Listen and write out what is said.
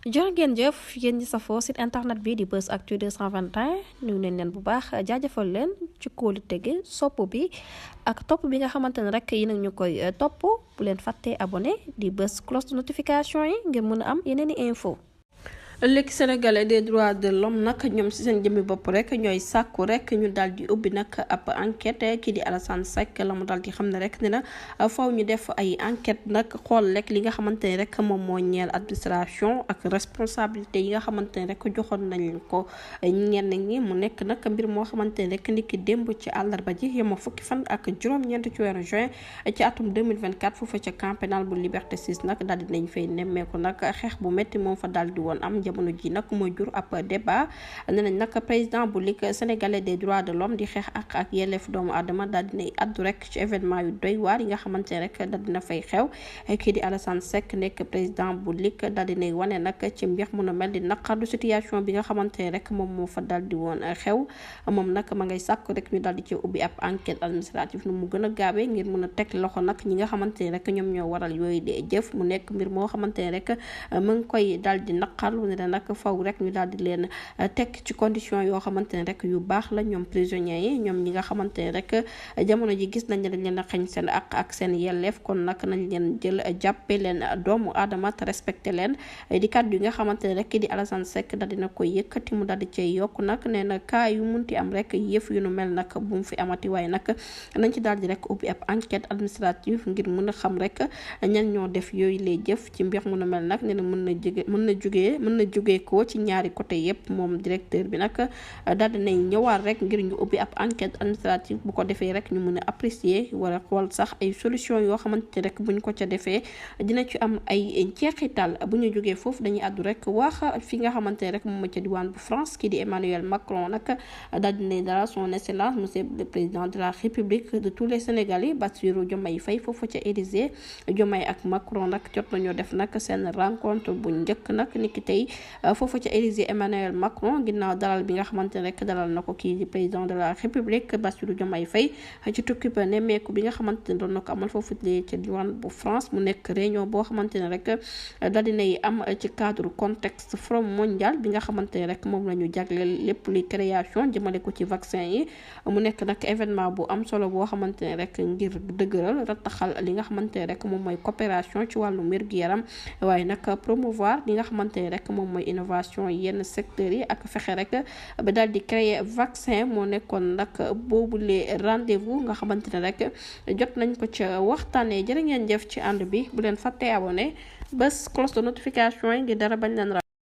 jërë ngeen jëf yéen ñi safoo site internet bi di Buzz Actu 221 nuyu nañ leen bu baax jaajëfal leen ci kóolu tege sopp bi ak topp bi nga xamante ne rek yi nag ñu koy topp bu leen fàttee abonné di bës cloche de notification yi ngir mën a am yeneen i info Ligue sénégalais des droits de l'homme nag ñoom si seen jëmmi bopp rek ñooy sàkku rek ñu daal di ubbi nag ab enquête kii di Alassane Seck la mu daal di xam ne rek ne na faw ñu def ay enquête nag xool rek li nga xamante ne rek moom moo ñeel administration ak responsabilité yi nga xamante ne rek joxoon nañ ko ñenn ñi mu nekk nag mbir moo xamante ne rek niki démb ci àllarba ji yema fukki fan ak juróom-ñeent ci weeru juin ci atum 2024 foofa ca camp pénal bu Liberté 6 nag daal di nañ fay nemmeeku nag xeex bu métti moom fa daal di woon am jamono ji nag mooy jur ab débat ne nañ nag président bu Ligue sénégalais des droits de l'homme di xeex ak yelleef doomu aadama daal dinay addu rek ci événement yu doy waar yi nga xamante ne rek daal dina fay xew kii di Alassane Seck nekk président bu Ligue daal dinay wane nag ci mbir mu na mel di naqardu situation bi nga xamante ne rek moom moo fa daal di woon xew moom nag ma ngay sàkk rek ñu daal di ci ubbi ab enquête administrative nu mu gën a gaawee ngir mën a teg loxo nag ñi nga xamante ne rek ñoom ñoo waral yooyu de jëf mu nekk mbir moo xamante ne rek mu ngi koy daal di naqarlu ne nag faw rek ñu daal di leen teg ci condition yoo xamante ne rek yu baax la ñoom prisonniers yi ñoom ñi nga xamante ne rek jamono ji gis nañ ne dañ leen a xañ seen ak seen yelleef kon nag nañ leen jël jàppe leen doomu aadama te respecté leen di kàddu yi nga xamante ne rek di Alassane Seck daal dina koy yëkkati mu daal di cay yokk nag nee na kaa yu munti am rek yëf yu nu mel nag bu mu fi amati waaye nag nañ ci daal di rek ubbi ab enquête administrative ngir mën a xam rek ñan ñoo def yooyu lay jëf ci mbir mu nu mel nag nee na mën na jógee ko ci ñaari côté yëpp moom directeur bi nag daal dinañ ñëwaat rek ngir ñu ubbi ab enquête administrative bu ko defee rek ñu mën a apprécier wala xool sax ay solution yoo xamante rek buñ ko ca defee dina ci am ay njeexital bu ñu jógee foofu dañuy àddu rek wax fi nga xamante ne rek moom ca diwaan bu France kii di Emmanuel Macron nag daal dinañ dara son excellence monsieur le président de la République de tous les Sénégalais Bassirou Diomaye Faye foofu ca Élysée Diomaye ak Macron nag jot nañoo def nag seen rencontre bu njëkk nag niki tey foofu ca Élysée Emmanuel Macron ginnaaw dalal bi nga xamante ne rek dalal na ko kii di président de la République Bassirou Diomaye Faye ci tukki ba nemmeeku bi nga xamante ne doon na ko amal foofu ca diwaan bu France mu nekk réunion boo xamante ne rek daal dinay am ci cadre contexte forum mondial bi nga xamante ne rek moom la ñu jagleel lépp li création jëmale ko ci vaccin yi mu nekk nag événement bu am solo boo xamante ne rek ngir dëgëral rataxal li nga xamante ne rek moom mooy coopération ci wàllu wér-gu-yaram waaye nag promouvoir li nga xamante ne rek moom mooy innovation yenn secteurs yi ak fexe rek ba daal di créer vaccin moo nekkoon nag boobule rendez-vous nga xamante ne rek jot nañ ko ca waxtaanee jërë ngeen jëf ci ànd bi bu leen fàttee abonné bés cloche de notification yi ngir dara bañ leen